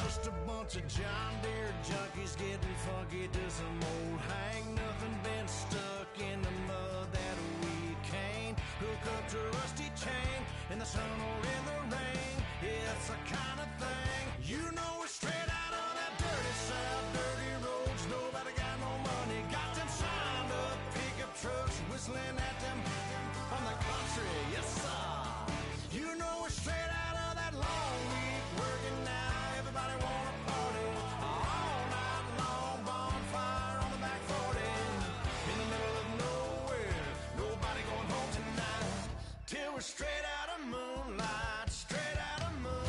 Just a bunch of John Deere junkies getting funky to some old hang. Nothing been stuck in the mud that we can't hook up to a rusty chain in the sun or in the rain. It's the kind of thing, you know, we're straight out of that dirty south, dirty roads. Nobody got no money, got them signed up pickup trucks whistling at them from the country. Yes, sir. You know, we're straight out of that long week working now. Everybody wanna party all night long. Bonfire on the back 40 in the middle of nowhere. Nobody going home tonight till we're straight out of moonlight. Straight out of moonlight.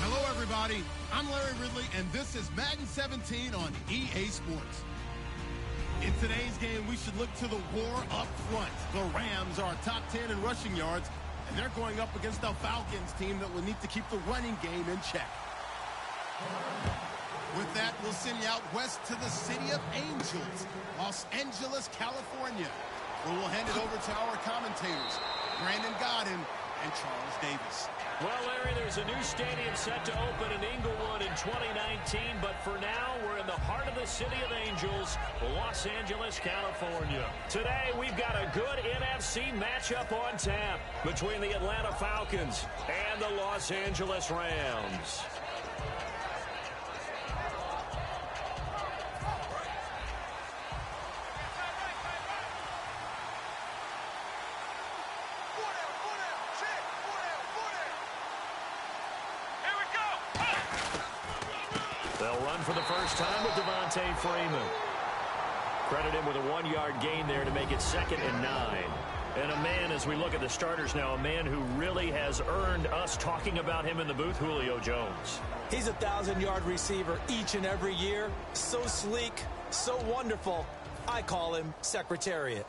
Hello, everybody. I'm Larry Ridley, and this is Madden 17 on EA Sports. In today's game, we should look to the war up front. The Rams are top 10 in rushing yards, and they're going up against a Falcons team that will need to keep the running game in check. With that, we'll send you out west to the city of Angels, Los Angeles, California, where we'll hand it over to our commentators, Brandon Godden and Charles Davis. Well, Larry, there's a new stadium set to open in Inglewood in 2019, but for now, we're in the heart of the city of Angels, Los Angeles, California. Today, we've got a good NFC matchup on tap between the Atlanta Falcons and the Los Angeles Rams. For the first time with Devontae Freeman. Credit him with a 1-yard gain there to make it 2nd and 9. And a man, as we look at the starters now, a man who really has earned us talking about him in the booth, Julio Jones. He's a 1,000-yard receiver each and every year. So sleek, so wonderful. I call him Secretariat.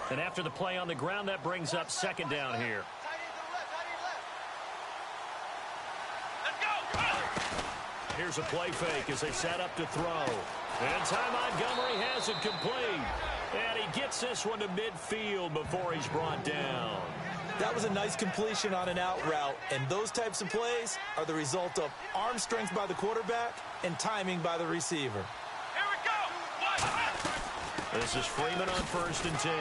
And after the play on the ground, that brings up 2nd down here. Here's a play fake as they set up to throw. And Ty Montgomery has it complete. And he gets this one to midfield before he's brought down. That was a nice completion on an out route. And those types of plays are the result of arm strength by the quarterback and timing by the receiver. Here we go. This is Freeman on 1st and 10.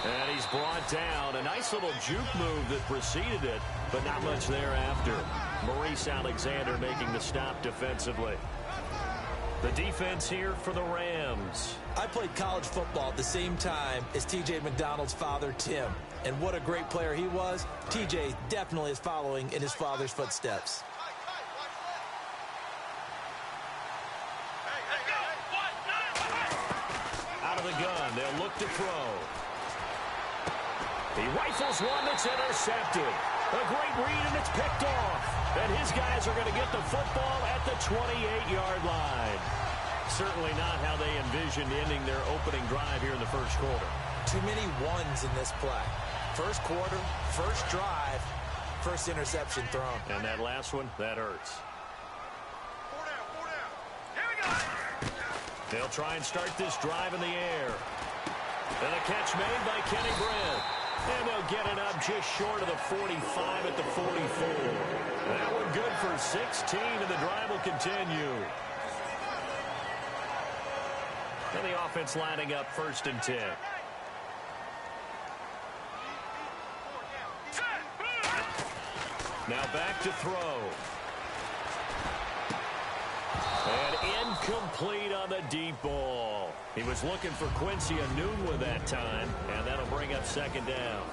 And he's brought down. A nice little juke move that preceded it, but not much thereafter. Maurice Alexander making the stop defensively. The defense here for the Rams. I played college football at the same time as T.J. McDonald's father, Tim. And what a great player he was. T.J. definitely is following in his father's footsteps. Out of the gun, they'll look to throw. He rifles one that's intercepted. A great read, and it's picked off. And his guys are going to get the football at the 28-yard line. Certainly not how they envisioned ending their opening drive here in the first quarter. Too many ones in this play. First quarter, first drive, first interception thrown. And that last one, that hurts. 4 down. Here we go. They'll try and start this drive in the air. And a catch made by Kenny Britt. And they'll get it up just short of the 45 at the 44. That one good for 16, and the drive will continue. And the offense lining up 1st and 10. Now back to throw. And incomplete on the deep ball. He was looking for Quincy Enunwa that time, and that'll bring up 2nd down.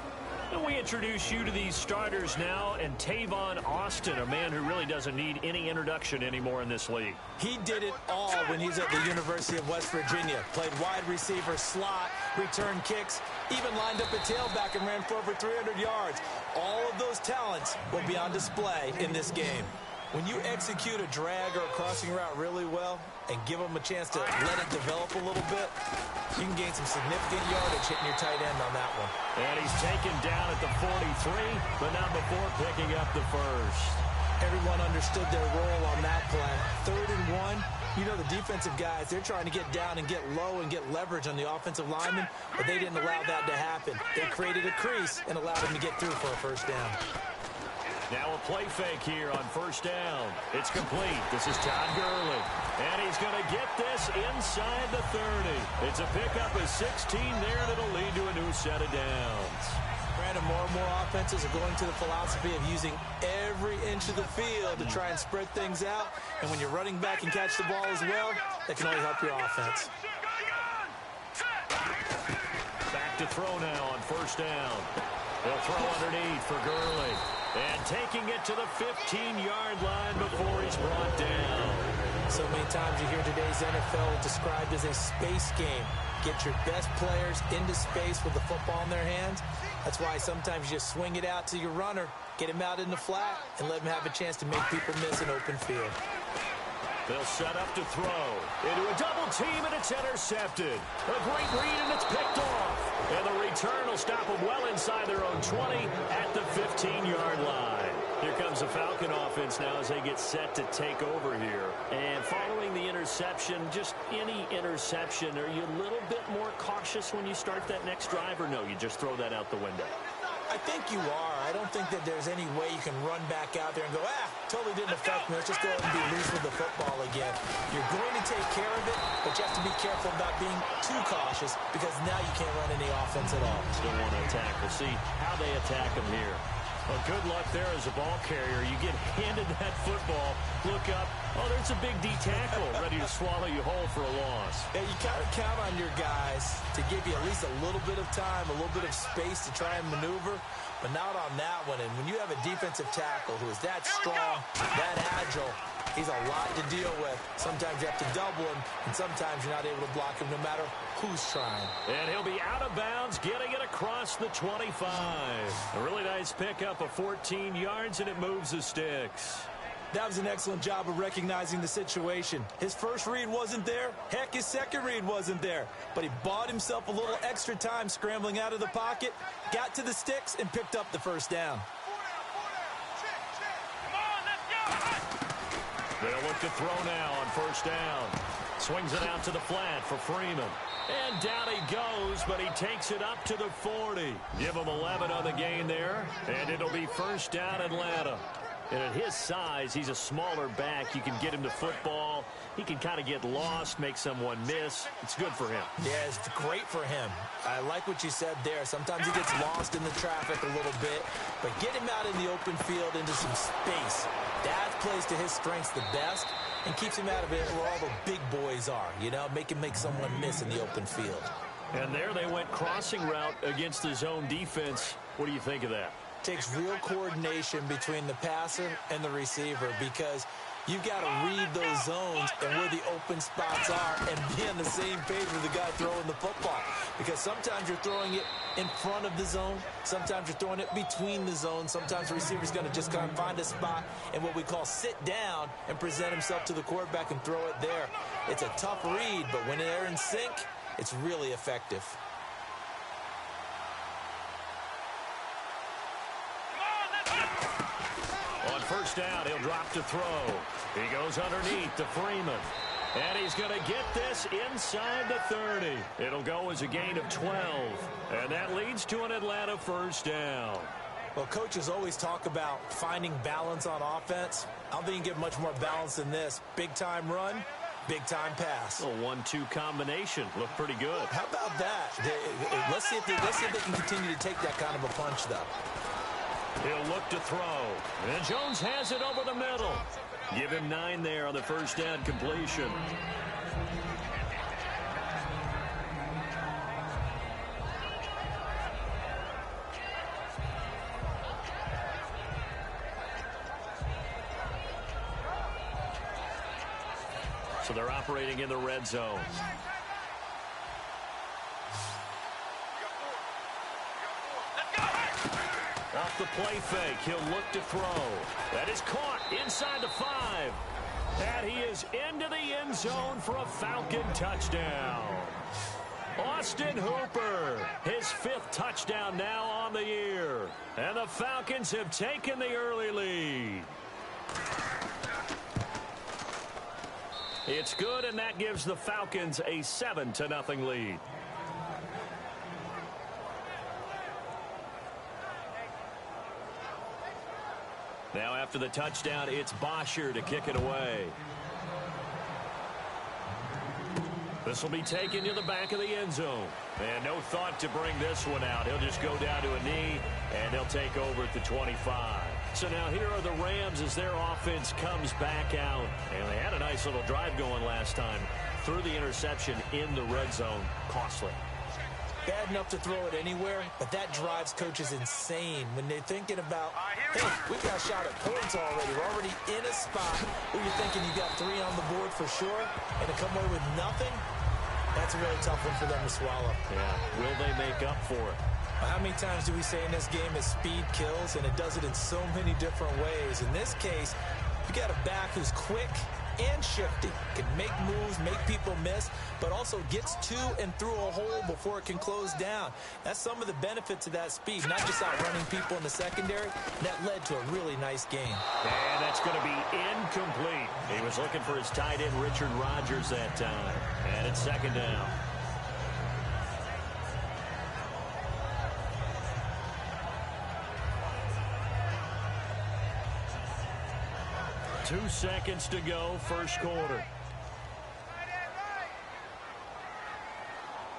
And we introduce you to these starters now, and Tavon Austin, a man who really doesn't need any introduction anymore in this league. He did it all when he was at the University of West Virginia. Played wide receiver, slot, returned kicks, even lined up a tailback and ran for over 300 yards. All of those talents will be on display in this game. When you execute a drag or a crossing route really well and give them a chance to let it develop a little bit, you can gain some significant yardage hitting your tight end on that one. And he's taken down at the 43, but not before picking up the first. Everyone understood their role on that play. 3rd and 1, You know, the defensive guys, they're trying to get down and get low and get leverage on the offensive lineman, but they didn't allow that to happen. They created a crease and allowed him to get through for a first down. Now a play fake here on first down. It's complete. This is Todd Gurley. And he's going to get this inside the 30. It's a pickup of 16 there, and it'll lead to a new set of downs. Brandon, more and more offenses are going to the philosophy of using every inch of the field to try and spread things out. And when you're running back and catch the ball as well, that can only help your offense. Back to throw now on first down. They'll throw underneath for Gurley. And taking it to the 15-yard line before he's brought down. So many times you hear today's NFL described as a space game. Get your best players into space with the football in their hands. That's why sometimes you just swing it out to your runner, get him out in the flat, and let him have a chance to make people miss an open field. They'll set up to throw. Into a double team, and it's intercepted. A great read, and it's picked off. And the return will stop them well inside their own 20 at the 15-yard line. Here comes the Falcon offense now as they get set to take over here. And following the interception, just any interception, are you a little bit more cautious when you start that next drive, or no, you just throw that out the window? I think you are. I don't think that there's any way you can run back out there and go, totally didn't affect me. Let's just go ahead and be loose with the football again. You're going to take care of it, but you have to be careful about being too cautious because now you can't run any offense at all. Still want to attack. We'll see how they attack him here. Well, good luck there as a ball carrier. You get handed that football, look up, oh, there's a big D tackle ready to swallow you whole for a loss. Yeah, you kind of count on your guys to give you at least a little bit of time, a little bit of space to try and maneuver, but not on that one. And when you have a defensive tackle who is that strong, that agile, he's a lot to deal with. Sometimes you have to double him, and sometimes you're not able to block him no matter who's trying. And he'll be out of bounds, getting it across the 25. A really nice pickup of 14 yards, and it moves the sticks. That was an excellent job of recognizing the situation. His first read wasn't there. Heck, his second read wasn't there. But he bought himself a little extra time scrambling out of the pocket, got to the sticks, and picked up the first down. They'll look to throw now on first down. Swings it out to the flat for Freeman. And down he goes, but he takes it up to the 40. Give him 11 on the gain there, and it'll be first down Atlanta. And at his size, he's a smaller back. You can get him to football. He can kind of get lost, make someone miss. It's good for him. Yeah, it's great for him. I like what you said there. Sometimes he gets lost in the traffic a little bit, but get him out in the open field into some space. That plays to his strengths the best and keeps him out of it where all the big boys are, you know, make him make someone miss in the open field. And there they went crossing route against the zone defense. What do you think of that? Takes real coordination between the passer and the receiver because you've got to read those zones and where the open spots are and be on the same page with the guy throwing the football. Because sometimes you're throwing it in front of the zone. Sometimes you're throwing it between the zones. Sometimes the receiver's going to just kind of find a spot and what we call sit down and present himself to the quarterback and throw it there. It's a tough read, but when they're in sync, it's really effective. On first down, he'll drop to throw. He goes underneath to Freeman. And he's going to get this inside the 30. It'll go as a gain of 12. And that leads to an Atlanta first down. Well, coaches always talk about finding balance on offense. I don't think you can get much more balance than this. Big-time run, big-time pass. A 1-2 combination. Looked pretty good. How about that? Let's see if they can continue to take that kind of a punch, though. He'll look to throw. And Jones has it over the middle. Give him 9 there on the first down completion. So they're operating in the red zone. Off the play fake, he'll look to throw. That is caught inside the 5. And he is into the end zone for a Falcon touchdown. Austin Hooper, his 5th touchdown now on the year. And the Falcons have taken the early lead. It's good, and that gives the Falcons a 7-0 lead. Now after the touchdown, it's Bosher to kick it away. This will be taken to the back of the end zone. And no thought to bring this one out. He'll just go down to a knee, and they'll take over at the 25. So now here are the Rams as their offense comes back out. And they had a nice little drive going last time. Threw the interception in the red zone. Costly. Bad enough to throw it anywhere, but that drives coaches insane when they're thinking about, hey, we've got a shot at points already. We're already in a spot where you're thinking you got 3 on the board for sure, and to come away with nothing, that's a really tough one for them to swallow. Yeah, will they make up for it? How many times do we say in this game that speed kills, and it does it in so many different ways? In this case, you got a back who's quick and shifty, can make moves, make people miss, but also gets to and through a hole before it can close down. That's some of the benefits of that speed, not just outrunning people in the secondary. That led to a really nice game. And that's going to be incomplete. He was looking for his tight end, Richard Rodgers, that time. And it's second down. Two seconds to go, first quarter.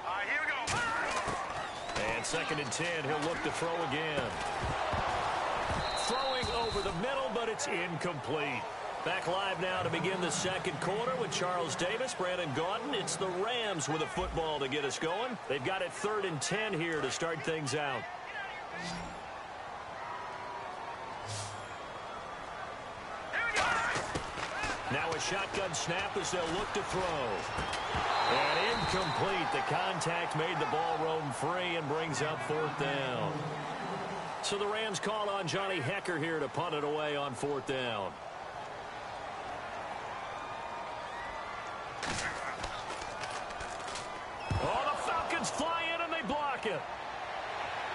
All right, here we go. And second and 10, he'll look to throw again. Throwing over the middle, but it's incomplete. Back live now to begin the second quarter with Charles Davis, Brandon Gaudin. It's the Rams with a football to get us going. They've got it 3rd and 10 here to start things out. Now a shotgun snap as they'll look to throw. And incomplete. The contact made the ball roam free and brings up 4th down. So the Rams call on Johnny Hekker here to punt it away on 4th down. Oh, the Falcons fly in and they block it.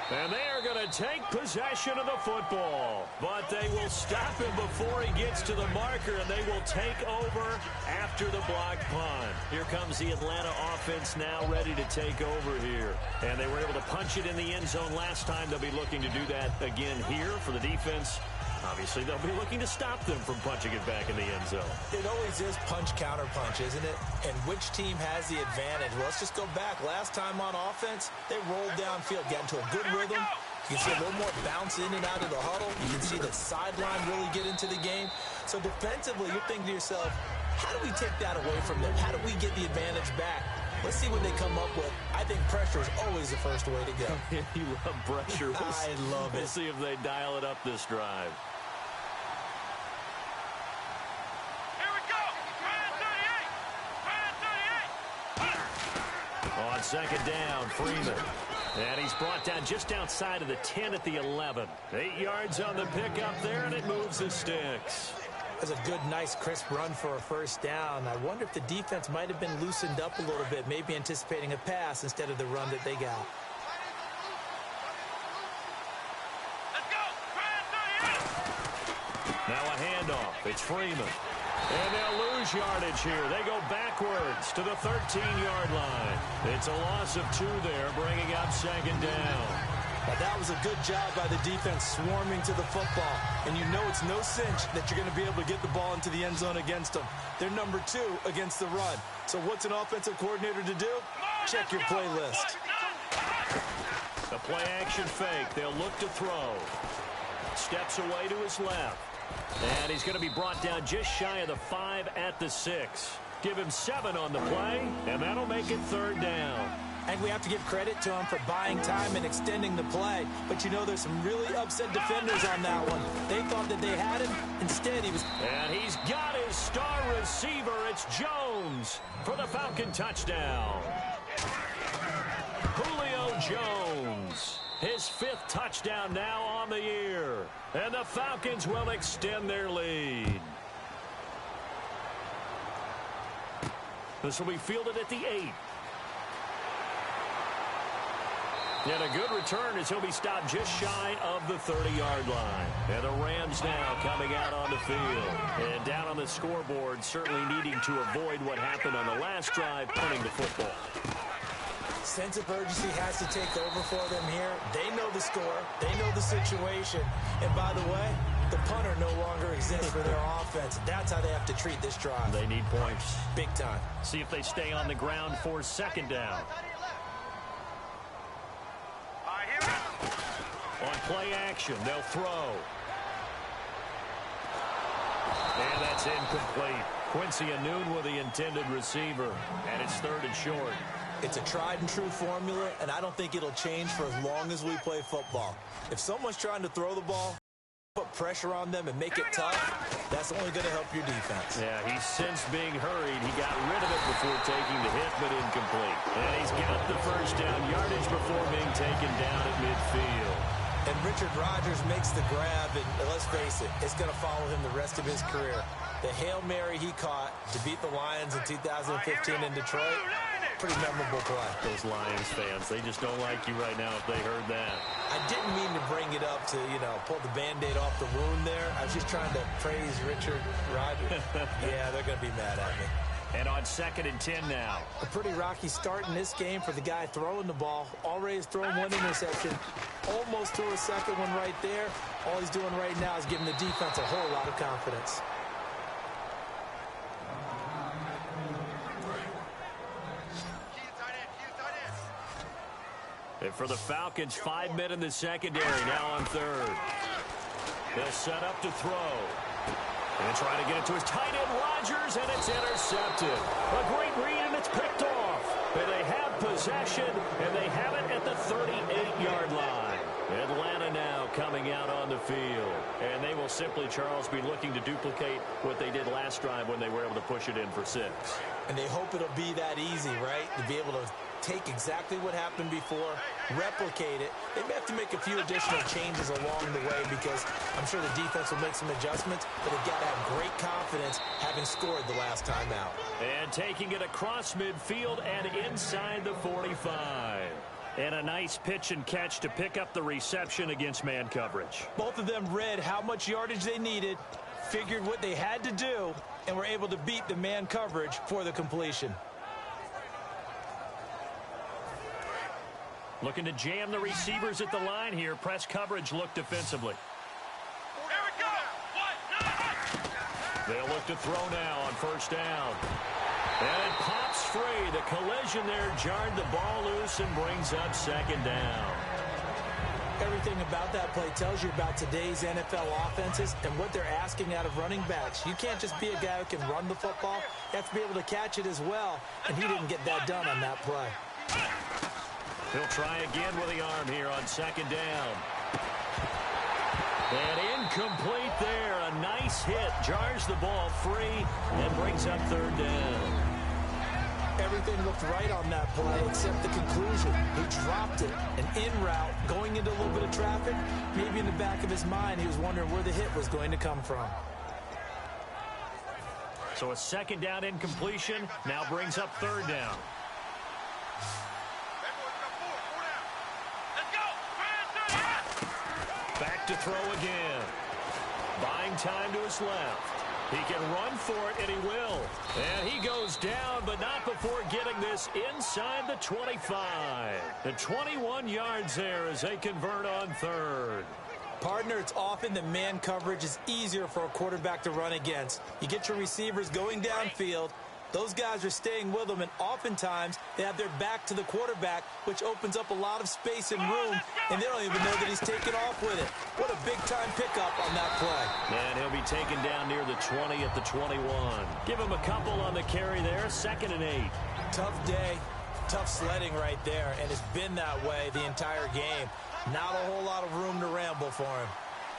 And they are going to take possession of the football. But they will stop him before he gets to the marker, and they will take over after the block punt. Here comes the Atlanta offense now ready to take over here. And they were able to punch it in the end zone last time. They'll be looking to do that again here for the defense. Obviously, they'll be looking to stop them from punching it back in the end zone. It always is punch-counter-punch, isn't it? And which team has the advantage? Well, let's just go back. Last time on offense, they rolled downfield, got into a good rhythm. You can see a little more bounce in and out of the huddle. You can see the sideline really get into the game. So defensively, you're thinking to yourself, how do we take that away from them? How do we get the advantage back? Let's see what they come up with. I think pressure is always the first way to go. You love pressure. I love it. We'll see if they dial it up this drive. On second down, Freeman. And he's brought down just outside of the 10 at the 11. 8 yards on the pickup there, and it moves the sticks. That's a good, nice, crisp run for a first down. I wonder if the defense might have been loosened up a little bit, maybe anticipating a pass instead of the run that they got. Let's go. Now a handoff. It's Freeman. And they'll lose yardage here. They go backwards to the 13-yard line. It's a loss of 2 there, bringing up second down. Now that was a good job by the defense swarming to the football. And you know it's no cinch that you're going to be able to get the ball into the end zone against them. They're number 2 against the run. So what's an offensive coordinator to do? Check your playlist. The play-action fake. They'll look to throw. Steps away to his left. And he's going to be brought down just shy of the 5 at the 6. Give him 7 on the play, and that'll make it 3rd down. And we have to give credit to him for buying time and extending the play. But you know there's some really upset defenders on that one. They thought that they had him. Instead, he was... And he's got his star receiver. It's Jones for the Falcon touchdown. Julio Jones. His 5th touchdown now on the year. And the Falcons will extend their lead. This will be fielded at the 8. And a good return as he'll be stopped just shy of the 30-yard line. And the Rams now coming out on the field. And down on the scoreboard, certainly needing to avoid what happened on the last drive, punting the football. Sense of urgency has to take over for them here. They know the score. They know the situation. And by the way, the punter no longer exists for their offense. That's how they have to treat this drive. They need points. Big time. See if they stay on the ground for second down. On play action, they'll throw. And that's incomplete. Quincy Enunwa with the intended receiver. And it's 3rd and short. It's a tried and true formula, and I don't think it'll change for as long as we play football. If someone's trying to throw the ball, put pressure on them and make it tough, that's only going to help your defense. Yeah, he's since being hurried. He got rid of it before taking the hit, but incomplete. And he's got the first down yardage before being taken down at midfield. And Richard Rodgers makes the grab, and let's face it, it's going to follow him the rest of his career. The Hail Mary he caught to beat the Lions in 2015 in Detroit, pretty memorable play. Those Lions fans, they just don't like you right now if they heard that. I didn't mean to bring it up to, pull the Band-Aid off the wound there. I was just trying to praise Richard Rodgers. Yeah, they're going to be mad at me. And on 2nd and 10 now. A pretty rocky start in this game for the guy throwing the ball. Already has thrown one interception. Almost threw a second one right there. All he's doing right now is giving the defense a whole lot of confidence. And for the Falcons, 5 men in the secondary, now on 3rd. They'll set up to throw. And try to get it to his tight end, Rodgers, and it's intercepted. A great read, and it's picked off. And they have possession, and they have it at the 38-yard line. Atlanta now coming out on the field. And they will simply, Charles, be looking to duplicate what they did last drive when they were able to push it in for 6. And they hope it'll be that easy, right? To be able to take exactly what happened before, replicate it. They may have to make a few additional changes along the way because I'm sure the defense will make some adjustments, but they've got to have great confidence having scored the last time out. And taking it across midfield and inside the 45. And a nice pitch and catch to pick up the reception against man coverage. Both of them read how much yardage they needed, figured what they had to do, and were able to beat the man coverage for the completion. Looking to jam the receivers at the line here. Press coverage look defensively. Here we go. They'll look to throw now on 1st down. And it pops free. The collision there jarred the ball loose and brings up 2nd down. Everything about that play tells you about today's NFL offenses and what they're asking out of running backs. You can't just be a guy who can run the football. You have to be able to catch it as well, and he didn't get that done on that play. He'll try again with the arm here on 2nd down. And incomplete there. A nice hit. Jars the ball free and brings up 3rd down. Everything looked right on that play except the conclusion. He dropped it. An in route going into a little bit of traffic. Maybe in the back of his mind he was wondering where the hit was going to come from. So a 2nd down incompletion now brings up 3rd down. Back to throw again. Buying time to his left. He can run for it, and he will. And he goes down, but not before getting this inside the 25. The 21 yards there as they convert on 3rd. Partner, it's often that man coverage is easier for a quarterback to run against. You get your receivers going downfield. Those guys are staying with them, and oftentimes they have their back to the quarterback, which opens up a lot of space and room, and they don't even know that he's taken off with it. What a big-time pickup on that play. And he'll be taken down near the 20 at the 21. Give him a couple on the carry there, 2nd and 8. Tough day, tough sledding right there, and it's been that way the entire game. Not a whole lot of room to ramble for him.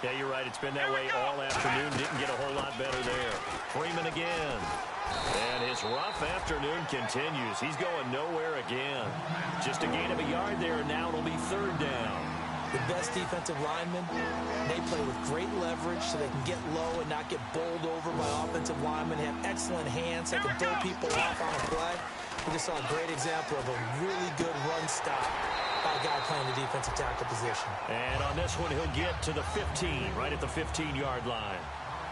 Yeah, you're right. It's been that way all afternoon. Didn't get a whole lot better there. Freeman again. And his rough afternoon continues. He's going nowhere again. Just a gain of a yard there, and now it'll be 3rd down. The best defensive linemen, they play with great leverage so they can get low and not get bowled over by offensive linemen. They have excellent hands. They can throw people off on a play. We just saw a great example of a really good run stop by a guy playing the defensive tackle position. And on this one, he'll get to the 15, right at the 15-yard line.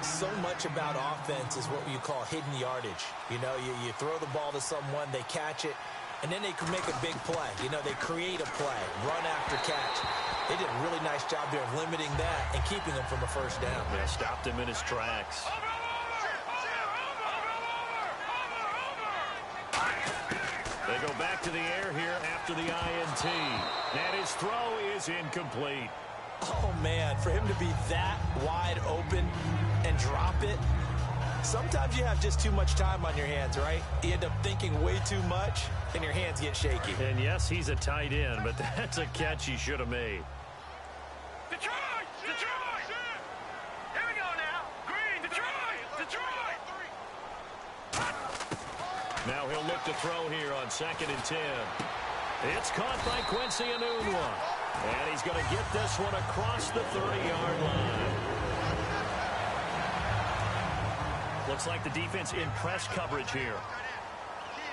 So much about offense is what you call hidden yardage. You know, you throw the ball to someone, they catch it, and then they can make a big play. You know, they create a play, run after catch. They did a really nice job there of limiting that and keeping him from a first down. They stopped him in his tracks. They go back to the air here after the INT. And his throw is incomplete. Oh, man, for him to be that wide open and drop it, sometimes you have just too much time on your hands, right? You end up thinking way too much, and your hands get shaky. And, yes, he's a tight end, but that's a catch he should have made. Detroit! Detroit! Here we go now. Green, Detroit! Detroit! Now he'll look to throw here on 2nd and 10. It's caught by Quincy Enunwa. And he's going to get this one across the 30-yard line. Looks like the defense in press coverage here.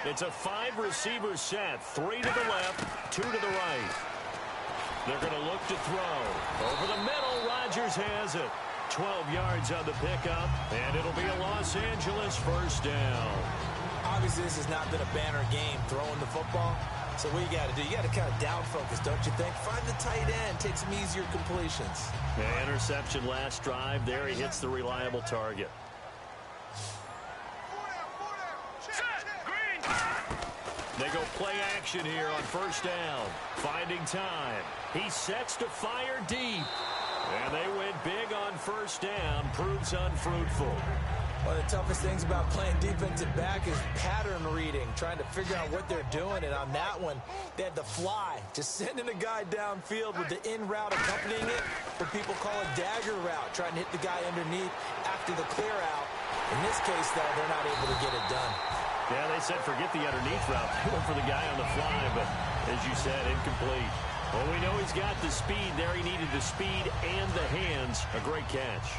It's a 5-receiver set. 3 to the left, 2 to the right. They're going to look to throw. Over the middle, Rodgers has it. 12 yards on the pickup, and it'll be a Los Angeles first down. Obviously, this has not been a banner game throwing the football. So what you got to do, you got to kind of down focus, don't you think? Find the tight end, take some easier completions. Yeah, interception last drive. There he hits the reliable target. They go play action here on first down. Finding time. He sets to fire deep. And they went big on first down. Proves unfruitful. One of the toughest things about playing defensive back is pattern reading, trying to figure out what they're doing. And on that one, they had the fly, just sending a guy downfield with the in route accompanying it, what people call a dagger route, trying to hit the guy underneath after the clear out. In this case, though, they're not able to get it done. Yeah, they said forget the underneath route. They went for the guy on the fly, but as you said, incomplete. Well, we know he's got the speed there. He needed the speed and the hands. A great catch.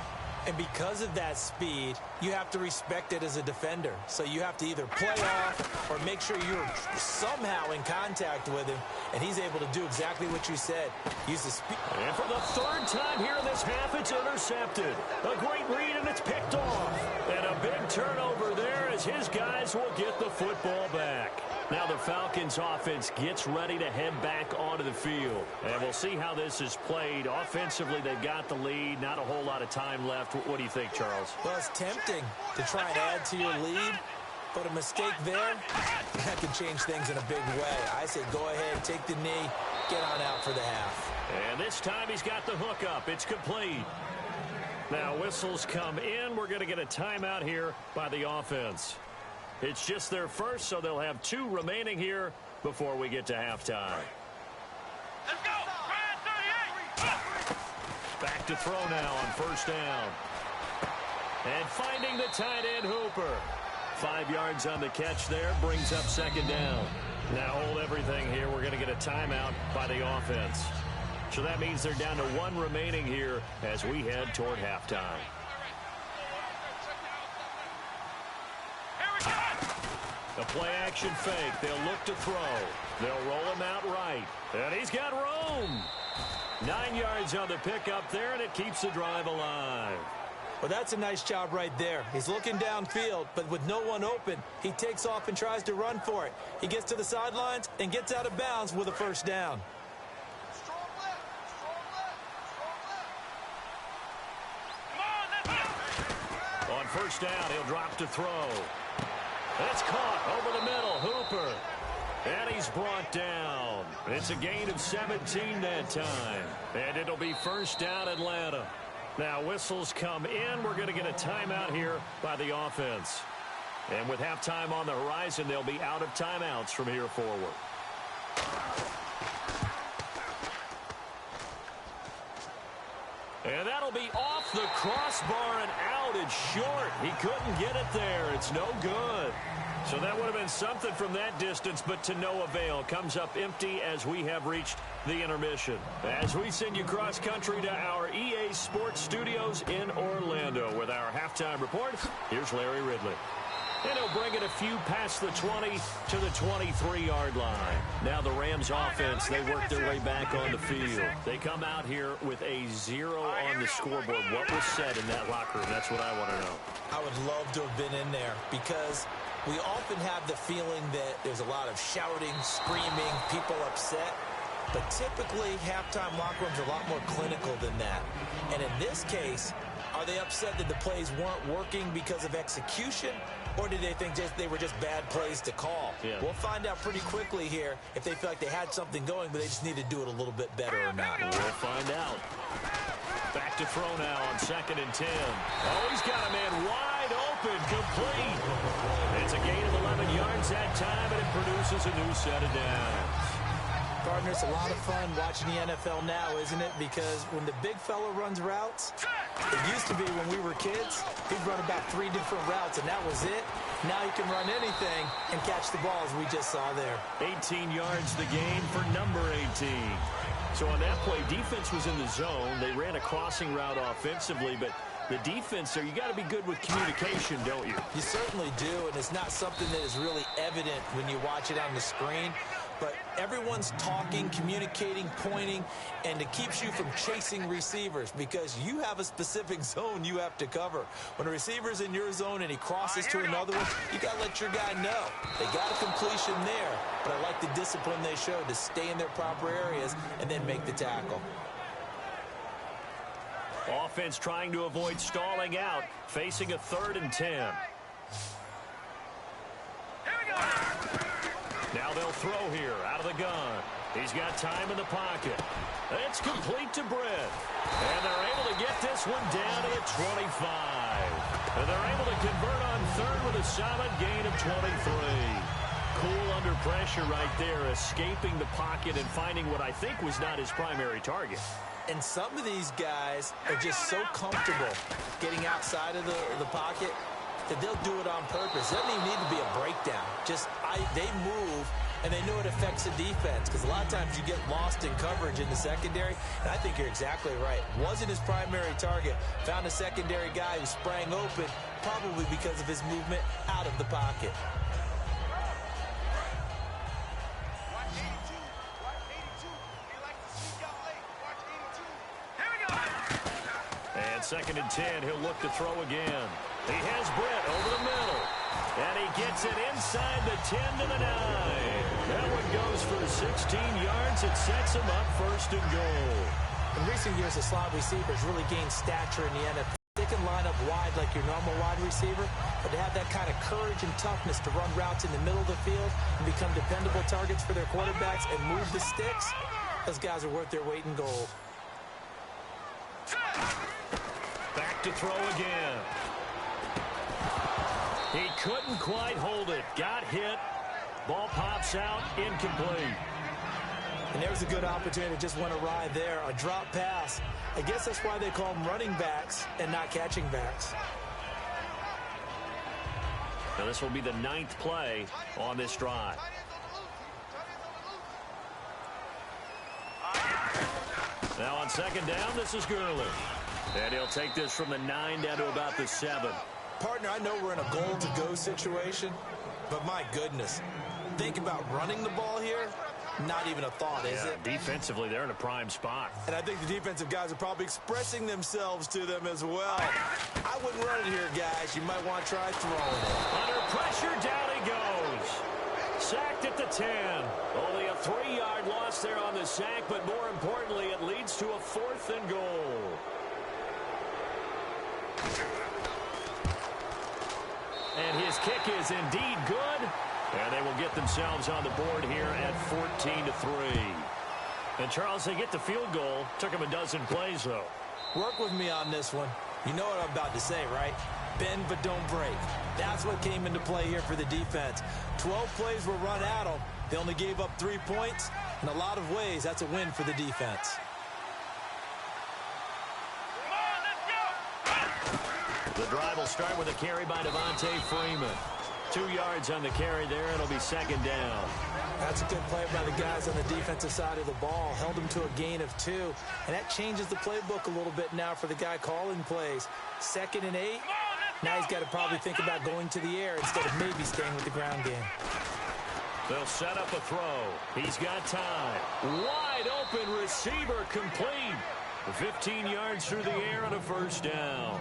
And because of that speed, you have to respect it as a defender. So you have to either play off or make sure you're somehow in contact with him. And he's able to do exactly what you said. Use the speed. And for the 3rd time here in this half, it's intercepted. A great read, and it's picked off. And a big turnover there as his guys will get the football back. Now the Falcons offense gets ready to head back onto the field. And we'll see how this is played. Offensively, they've got the lead. Not a whole lot of time left. What do you think, Charles? Well, it's tempting to try and add to your lead. But a mistake there, that can change things in a big way. I say go ahead, take the knee, get on out for the half. And this time he's got the hook up. It's complete. Now whistles come in. We're going to get a timeout here by the offense. It's just their first, so they'll have 2 remaining here before we get to halftime. Let's go! Brad 38! Back to throw now on first down. And finding the tight end, Hooper. 5 yards on the catch there, brings up 2nd down. Now hold everything here. We're going to get a timeout by the offense. So that means they're down to 1 remaining here as we head toward halftime. A play-action fake. They'll look to throw. They'll roll him out right. And he's got room. 9 yards on the pickup there, and it keeps the drive alive. Well, that's a nice job right there. He's looking downfield, but with no one open, he takes off and tries to run for it. He gets to the sidelines and gets out of bounds with a first down. On first down, he'll drop to throw. It's caught over the middle. Hooper. And he's brought down. It's a gain of 17 that time. And it'll be first down, Atlanta. Now whistles come in. We're going to get a timeout here by the offense. And with halftime on the horizon, they'll be out of timeouts from here forward. And that'll be off the crossbar and out. It's short. He couldn't get it there. It's no good. So that would have been something from that distance, but to no avail. Comes up empty as we have reached the intermission. As we send you cross country to our EA Sports Studios in Orlando with our halftime report, here's Larry Ridley. And he'll bring it a few past the 20 to the 23-yard line. Now the Rams offense, they work their way back on the field. They come out here with a 0 on the scoreboard. What was said in that locker room? That's what I want to know. I would love to have been in there because we often have the feeling that there's a lot of shouting, screaming, people upset. But typically, halftime locker rooms are a lot more clinical than that. And in this case, are they upset that the plays weren't working because of execution? Or did they think they were just bad plays to call? Yeah. We'll find out pretty quickly here if they feel like they had something going, but they just need to do it a little bit better or not. We'll find out. Back to throw now on 2nd and 10. Oh, he's got a man wide open, complete. It's a gain of 11 yards that time, and it produces a new set of downs. Partner, it's a lot of fun watching the NFL now, isn't it? Because when the big fella runs routes, it used to be when we were kids, he'd run about 3 different routes, and that was it. Now he can run anything and catch the ball, as we just saw there. 18 yards the gain for number 18. So on that play, defense was in the zone. They ran a crossing route offensively, but the defense there, you got to be good with communication, don't you? You certainly do, and it's not something that is really evident when you watch it on the screen. But everyone's talking, communicating, pointing, and it keeps you from chasing receivers because you have a specific zone you have to cover. When a receiver's in your zone and he crosses to another one, you got to let your guy know. They got a completion there, but I like the discipline they showed to stay in their proper areas and then make the tackle. Offense trying to avoid stalling out, facing a 3rd and 10. Here we go. Now they'll throw here out of the gun. He's got time in the pocket. It's complete to Britt. And they're able to get this one down to the 25. And they're able to convert on 3rd with a solid gain of 23. Cool under pressure right there, escaping the pocket and finding what I think was not his primary target. And some of these guys are just so comfortable getting outside of the pocket that they'll do it on purpose. It doesn't even need to be a breakdown. They move, and they know it affects the defense because a lot of times you get lost in coverage in the secondary, and I think you're exactly right. Wasn't his primary target. Found a secondary guy who sprang open, probably because of his movement out of the pocket. Watch 82. Watch 82. He likes to sneak out late. Watch 82. Here we go. And 2nd and 10, he'll look to throw again. He has Britt over the middle. And he gets it inside the 10 to the 9. That one goes for 16 yards. It sets him up 1st and goal. In recent years, the slot receivers really gained stature in the NFL. They can line up wide like your normal wide receiver, but to have that kind of courage and toughness to run routes in the middle of the field and become dependable targets for their quarterbacks and move the sticks, those guys are worth their weight in gold. Back to throw again. He couldn't quite hold it. Got hit. Ball pops out. Incomplete. And there's a good opportunity that just went awry there. A drop pass. I guess that's why they call them running backs and not catching backs. Now this will be the 9th play on this drive. Now on 2nd down, this is Gurley. And he'll take this from the 9 down to about the 7. Partner, I know we're in a goal-to-go situation, but my goodness. Think about running the ball here. Not even a thought, is it? Defensively, they're in a prime spot. And I think the defensive guys are probably expressing themselves to them as well. I wouldn't run it here, guys. You might want to try throwing it. Under pressure, down he goes. Sacked at the 10. Only a 3-yard loss there on the sack, but more importantly, it leads to a 4th and goal. And his kick is indeed good. And they will get themselves on the board here at 14-3. And, Charles, they get the field goal. Took them a dozen plays, though. Work with me on this one. You know what I'm about to say, right? Bend but don't break. That's what came into play here for the defense. 12 plays were run at them. They only gave up 3 points. In a lot of ways, that's a win for the defense. The drive will start with a carry by Devontae Freeman. 2 yards on the carry there. It'll be 2nd down. That's a good play by the guys on the defensive side of the ball. Held them to a gain of 2. And that changes the playbook a little bit now for the guy calling plays. 2nd and 8. Now he's got to probably think about going to the air instead of maybe staying with the ground game. They'll set up a throw. He's got time. Wide open receiver complete. 15 yards through the air and a first down.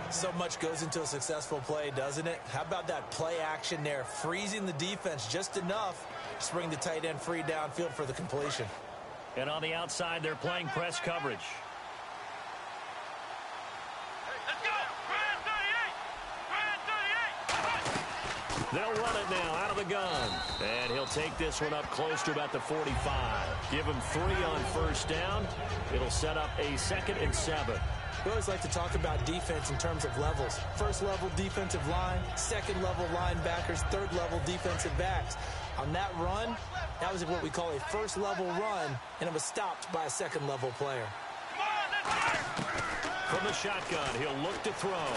So much goes into a successful play, doesn't it? How about that play action there? Freezing the defense just enough to bring the tight end free downfield for the completion. And on the outside, they're playing press coverage. Let's go! Ryan 38! Ryan 38! They'll run it now out of the gun. And he'll take this one up close to about the 45. Give him 3 on first down. It'll set up a 2nd and 7. We always like to talk about defense in terms of levels. First level defensive line, second level linebackers, third level defensive backs. On that run, that was what we call a first level run, and it was stopped by a second level player. From the shotgun, he'll look to throw.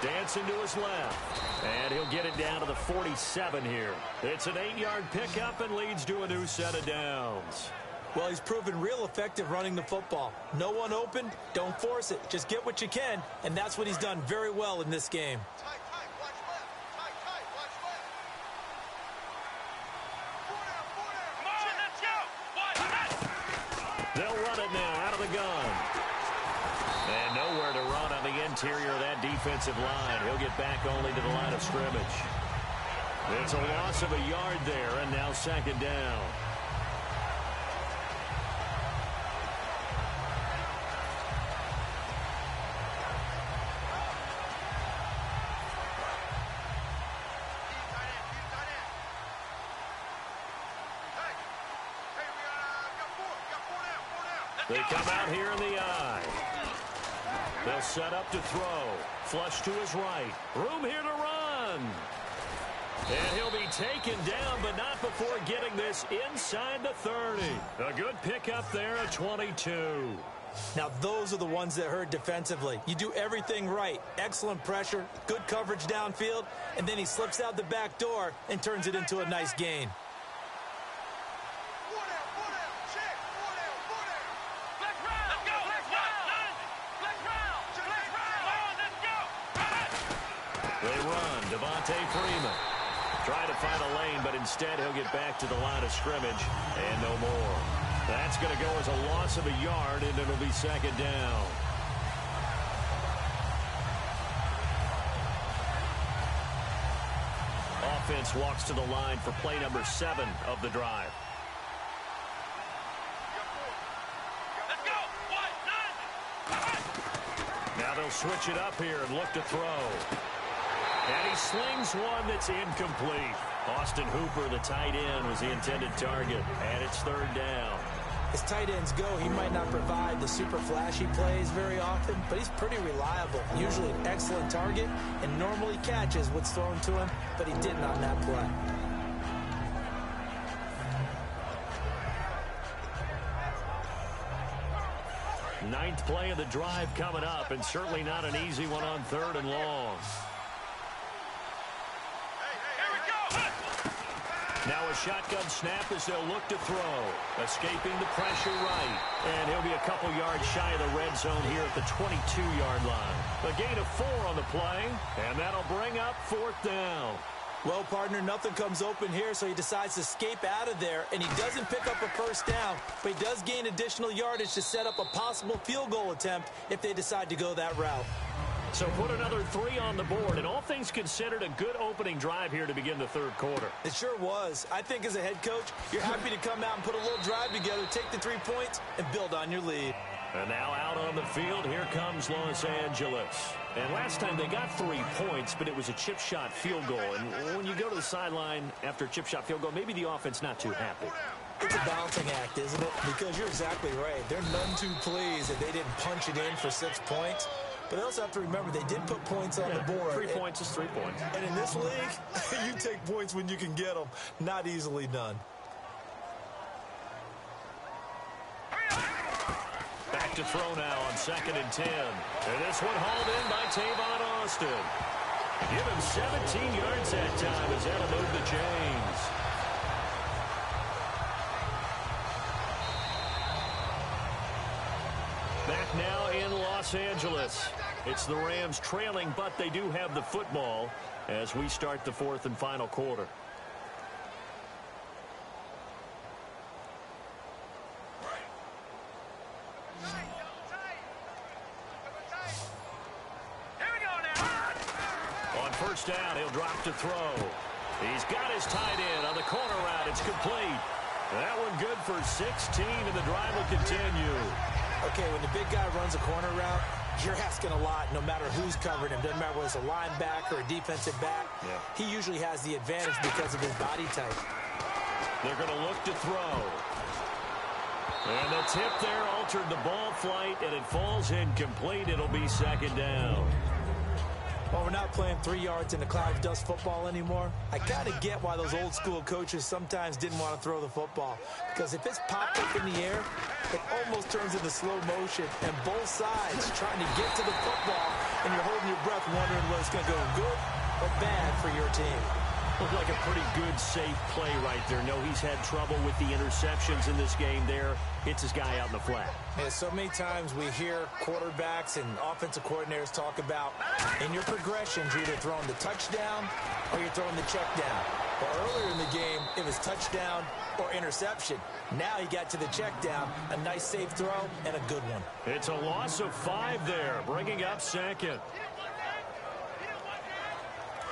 Dancing to his left. And he'll get it down to the 47 here. It's an 8-yard pickup and leads to a new set of downs. Well, he's proven real effective running the football. No one open, don't force it. Just get what you can, and that's what he's done very well in this game. Tight, watch left. Tight, watch left. 4 down. Come on, let's go. Watch They'll run it now out of the gun. And nowhere to run on the interior of that defensive line. He'll get back only to the line of scrimmage. It's a loss of a yard there, and now 2nd down. They come out here in the eye. They'll set up to throw. Flush to his right. Room here to run. And he'll be taken down, but not before getting this inside the 30. A good pickup there at 22. Now, those are the ones that hurt defensively. You do everything right. Excellent pressure, good coverage downfield, and then he slips out the back door and turns it into a nice gain. They run. Devontae Freeman. Trying to find a lane, but instead he'll get back to the line of scrimmage and no more. That's going to go as a loss of a yard, and it'll be 2nd down. Offense walks to the line for play number 7 of the drive. Now they'll switch it up here and look to throw. And he slings one that's incomplete. Austin Hooper, the tight end, was the intended target. And it's 3rd down. As tight ends go, he might not provide the super flashy plays very often, but he's pretty reliable. Usually an excellent target and normally catches what's thrown to him, but he didn't on that play. Ninth play of the drive coming up, and certainly not an easy one on 3rd and long. Now a shotgun snap as they'll look to throw. Escaping the pressure right. And he'll be a couple yards shy of the red zone here at the 22-yard line. A gain of 4 on the play, and that'll bring up 4th down. Well, partner, nothing comes open here, so he decides to escape out of there, and he doesn't pick up a first down, but he does gain additional yardage to set up a possible field goal attempt if they decide to go that route. So put another 3 on the board, and all things considered, a good opening drive here to begin the 3rd quarter. It sure was. I think as a head coach, you're happy to come out and put a little drive together, take the 3 points, and build on your lead. And now out on the field, here comes Los Angeles. And last time they got 3 points, but it was a chip shot field goal. And when you go to the sideline after a chip shot field goal, maybe the offense not too happy. It's a balancing act, isn't it? Because you're exactly right. They're none too pleased that they didn't punch it in for 6 points. But they also have to remember they did put points on the board. 3 points is 3 points. And in this league, you take points when you can get them. Not easily done. Back to throw now on 2nd and 10. And this one hauled in by Tavon Austin. Give him 17 yards that time as that'll move the chains. Back now in Los Angeles. It's the Rams trailing, but they do have the football as we start the fourth and final quarter. On first down, he'll drop to throw. He's got his tight end on the corner route. It's complete. That one good for 16, and the drive will continue. Okay, when the big guy runs a corner route, you're asking a lot no matter who's covering him. Doesn't matter whether it's a linebacker or a defensive back. Yeah. He usually has the advantage because of his body type. They're going to look to throw. And the tip there altered the ball flight, and it falls incomplete. It'll be second down. Well, we're not playing 3 yards in the cloud of dust football anymore. I kind of get why those old school coaches sometimes didn't want to throw the football. Because if it's popped up in the air, it almost turns into slow motion. And both sides trying to get to the football, and you're holding your breath wondering whether it's going to go good or bad for your team. Looked like a pretty good, safe play right there. No, he's had trouble with the interceptions in this game there. Hits his guy out in the flat. Yeah, so many times we hear quarterbacks and offensive coordinators talk about in your progressions, you're either throwing the touchdown or you're throwing the check down. Well, earlier in the game, it was touchdown or interception. Now he got to the check down, a nice safe throw, and a good one. It's a loss of 5 there, bringing up second.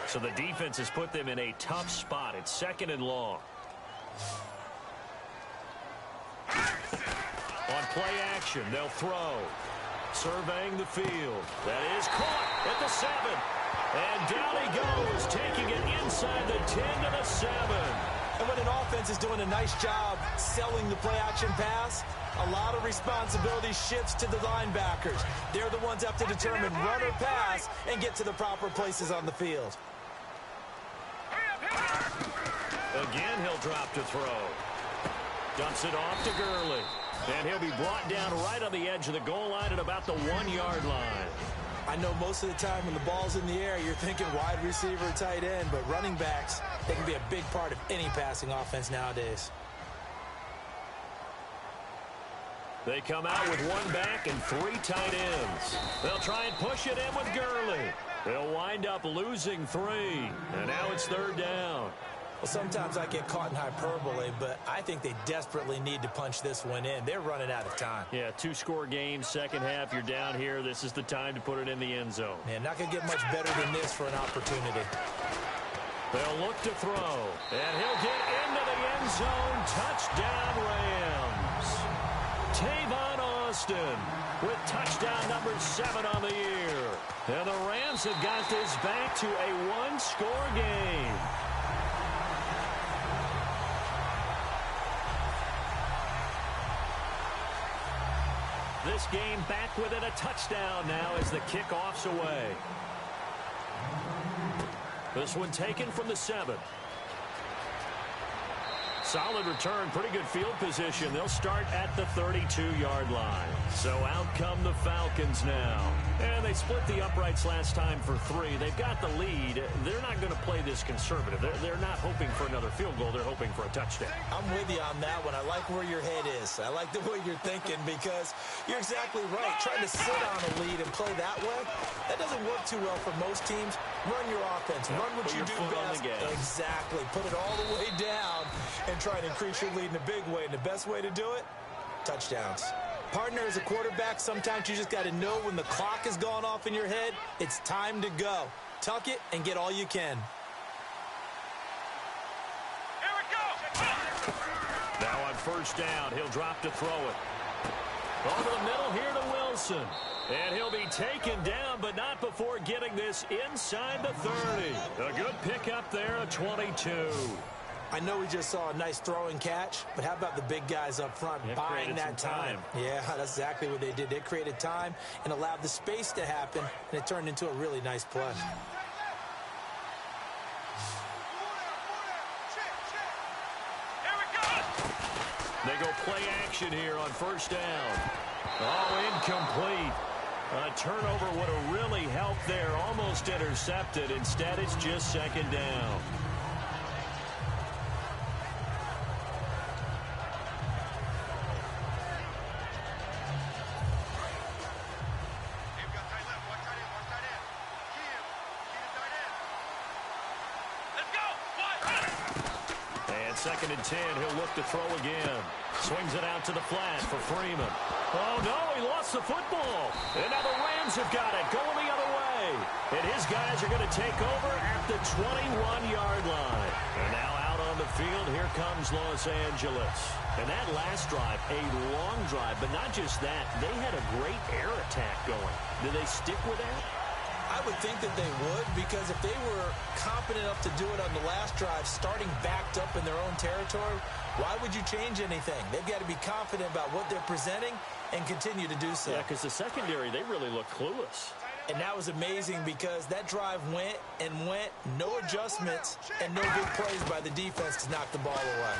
So the defense has put them in a tough spot. It's second and long. On play action, they'll throw. Surveying the field. That is caught at the 7. And down he goes, taking it inside the 10 to the 7. And when an offense is doing a nice job selling the play action pass, a lot of responsibility shifts to the linebackers. They're the ones that have to determine run or pass and get to the proper places on the field. Again, he'll drop to throw. Dumps it off to Gurley. And he'll be brought down right on the edge of the goal line at about the 1-yard line. I know most of the time when the ball's in the air, you're thinking wide receiver, tight end, but running backs, they can be a big part of any passing offense nowadays. They come out with 1 back and 3 tight ends. They'll try and push it in with Gurley. They'll wind up losing 3. And now it's third down. Well, sometimes I get caught in hyperbole, but I think they desperately need to punch this one in. They're running out of time. Yeah, 2-score game, second half. You're down here. This is the time to put it in the end zone. Man, not going to get much better than this for an opportunity. They'll look to throw. And he'll get into the end zone. Touchdown, Rams. Tavon Austin with touchdown number 7 on the year. And the Rams have got this back to a 1-score game. This game back within a touchdown now as the kickoff's away. This one taken from the 7. Solid return, pretty good field position. They'll start at the 32-yard line. So out come the Falcons now. And they split the uprights last time for 3. They've got the lead. They're not going to play this conservative. They're not hoping for another field goal. They're hoping for a touchdown. I'm with you on that one. I like where your head is. I like the way you're thinking because you're exactly right. Trying to sit on a lead and play that way, that doesn't work too well for most teams. Run your offense. Run what you do best. Exactly. Put it all the way down and try and increase your lead in a big way. And the best way to do it, touchdowns. Partner, as a quarterback, sometimes you just got to know when the clock has gone off in your head, it's time to go. Tuck it and get all you can. Here we go. Now on first down, he'll drop to throw it. Over the middle here to Wilson. And he'll be taken down, but not before getting this inside the 30. A good pickup there, a 22. I know we just saw a nice throw and catch, but how about the big guys up front buying that time? Yeah, that's exactly what they did. They created time and allowed the space to happen, and it turned into a really nice play. They go play action here on first down. Oh, incomplete. A turnover would have really helped there. Almost intercepted. Instead, it's just second down. And 2nd and 10, he'll look to throw again. Swings it out to the flat for Freeman. Oh, no, he lost the football. And now the Rams have got it, going the other way. And his guys are going to take over at the 21-yard line. And now out on the field, here comes Los Angeles. And that last drive, a long drive, but not just that. They had a great air attack going. Did they stick with that? I would think that they would, because if they were competent enough to do it on the last drive, starting backed up in their own territory, why would you change anything? They've got to be confident about what they're presenting and continue to do so. Yeah, because the secondary, they really look clueless. And that was amazing because that drive went and went, no adjustments, and no big plays by the defense to knock the ball away.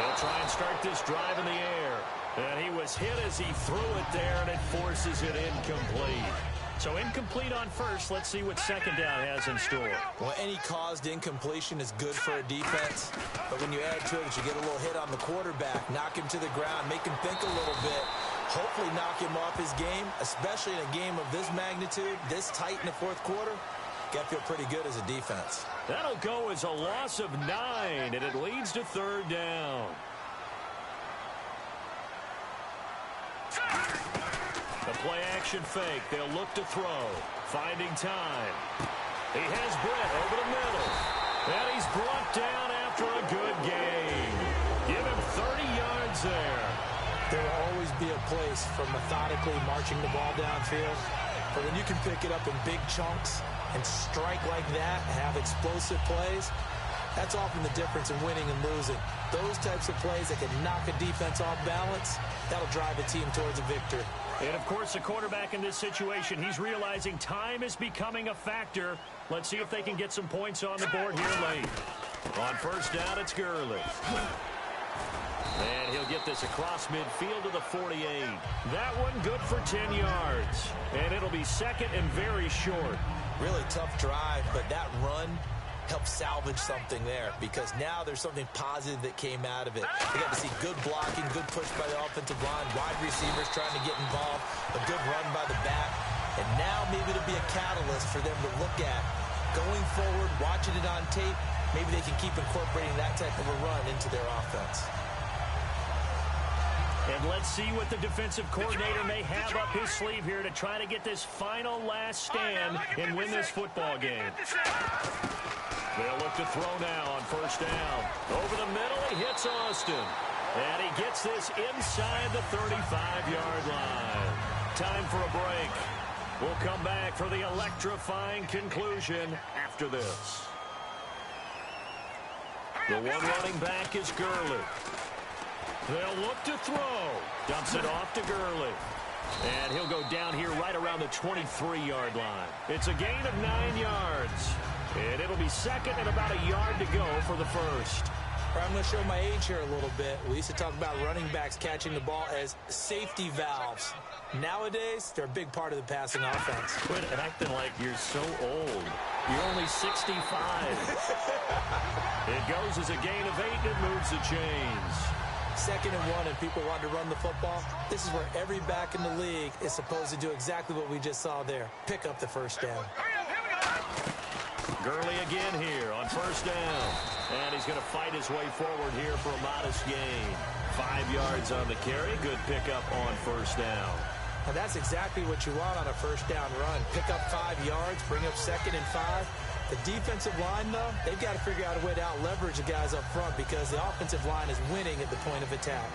They'll try and start this drive in the air. And he was hit as he threw it there, and it forces it incomplete. So incomplete on first. Let's see what second down has in store. Well, any caused incompletion is good for a defense. But when you add to it that you get a little hit on the quarterback, knock him to the ground, make him think a little bit, hopefully knock him off his game, especially in a game of this magnitude, this tight in the fourth quarter, got to feel pretty good as a defense. That'll go as a loss of 9, and it leads to 3rd down. The play-action fake. They'll look to throw. Finding time. He has Britt over the middle. And he's brought down after a good game. Give him 30 yards there. There will always be a place for methodically marching the ball downfield. But when you can pick it up in big chunks and strike like that, have explosive plays, that's often the difference in winning and losing. Those types of plays that can knock a defense off balance, that'll drive a team towards a victory. And, of course, the quarterback in this situation, he's realizing time is becoming a factor. Let's see if they can get some points on the board here late. On 1st down, it's Gurley. And he'll get this across midfield to the 48. That one good for 10 yards. And it'll be 2nd and very short. Really tough drive, but that run helped salvage something there, because now there's something positive that came out of it. We got to see good blocking, good push by the offensive line, wide receivers trying to get involved, a good run by the back, and now maybe it'll be a catalyst for them to look at going forward, watching it on tape. Maybe they can keep incorporating that type of a run into their offense. And let's see what the defensive coordinator may have up his sleeve here to try to get this final last stand and win this football game. They'll look to throw now on 1st down. Over the middle, he hits Austin. And he gets this inside the 35-yard line. Time for a break. We'll come back for the electrifying conclusion after this. The one running back is Gurley. They'll look to throw. Dumps it off to Gurley. And he'll go down here right around the 23-yard line. It's a gain of 9 yards. And it'll be 2nd and about a yard to go for the first. I'm going to show my age here a little bit. We used to talk about running backs catching the ball as safety valves. Nowadays, they're a big part of the passing offense. Quit acting like you're so old. You're only 65. It goes as a gain of 8, and it moves the chains. 2nd and 1, and people want to run the football. This is where every back in the league is supposed to do exactly what we just saw there. Pick up the 1st down. Gurley again here on 1st down. And he's going to fight his way forward here for a modest gain. 5 yards on the carry. Good pickup on 1st down. And that's exactly what you want on a 1st down run. Pick up 5 yards, bring up 2nd and 5. The defensive line, though, they've got to figure out a way to out-leverage the guys up front because the offensive line is winning at the point of attack.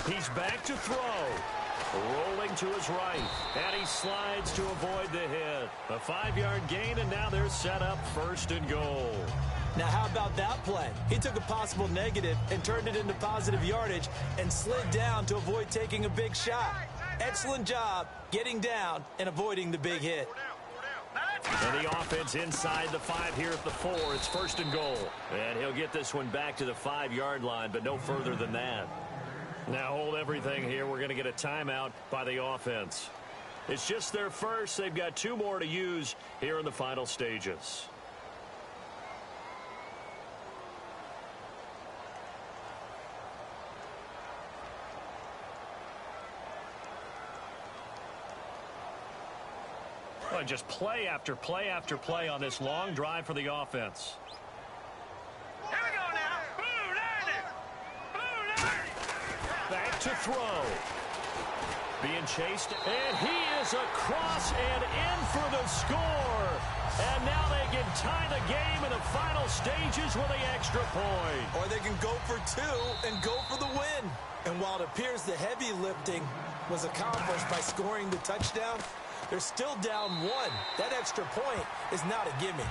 He's back to throw. Rolling to his right. And he slides to avoid the hit. A 5-yard gain, and now they're set up 1st and goal. Now, how about that play? He took a possible negative and turned it into positive yardage and slid down to avoid taking a big shot. Excellent job getting down and avoiding the big hit. And the offense inside the 5 here at the 4. It's 1st and goal. And he'll get this one back to the 5-yard line, but no further than that. Now hold everything here. We're going to get a timeout by the offense. It's just their first. They've got 2 more to use here in the final stages. Tampa just play after play after play on this long drive for the offense. Here we go now. Blue 90. Blue 90. Back to throw. Being chased, and he is across and in for the score. And now they can tie the game in the final stages with the extra point. Or they can go for two and go for the win. And while it appears the heavy lifting was accomplished by scoring the touchdown, they're still down one. That extra point is not a gimme.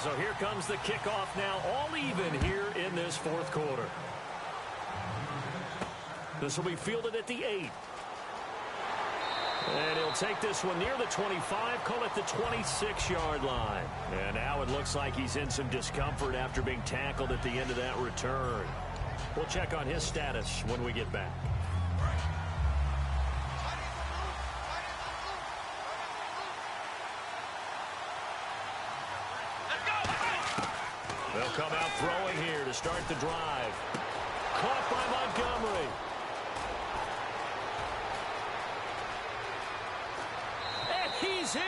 So here comes the kickoff now, all even here in this fourth quarter. This will be fielded at the 8. And he'll take this one near the 25, call it the 26-yard line. And now it looks like he's in some discomfort after being tackled at the end of that return. We'll check on his status when we get back. They'll come out throwing here to start the drive. Caught by Montgomery. And he's in!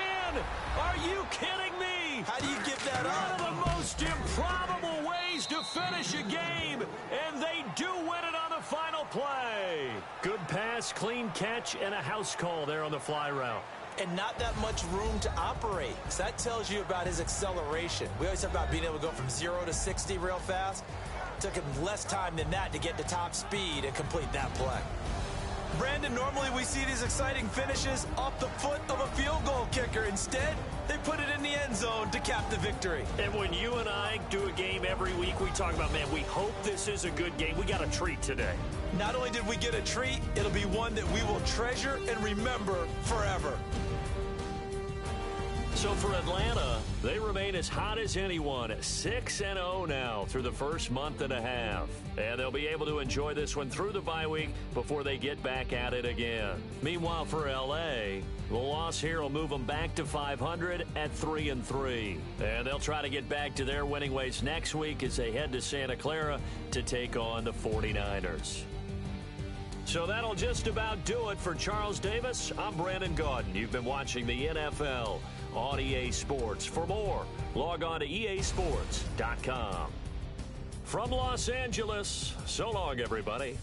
Are you kidding me? How do you give that up? One of the most improbable ways to finish a game, and they do win it on the final play. Good pass, clean catch, and a house call there on the fly route. And not that much room to operate. So that tells you about his acceleration. We always talk about being able to go from 0 to 60 real fast. Took him less time than that to get to top speed and complete that play. Brandon, normally we see these exciting finishes off the foot of a field goal kicker. Instead, they put it in the end zone to cap the victory. And when you and I do a game every week, we talk about, man, we hope this is a good game. We got a treat today. Not only did we get a treat, it'll be one that we will treasure and remember forever. So for Atlanta, they remain as hot as anyone, 6-0 now through the first month and a half. And they'll be able to enjoy this one through the bye week before they get back at it again. Meanwhile, for L.A., the loss here will move them back to 500 at 3-3. And they'll try to get back to their winning ways next week as they head to Santa Clara to take on the 49ers. So that'll just about do it for Charles Davis. I'm Brandon Gaudin. You've been watching the NFL on EA Sports. For more, log on to easports.com. From Los Angeles, so long, everybody.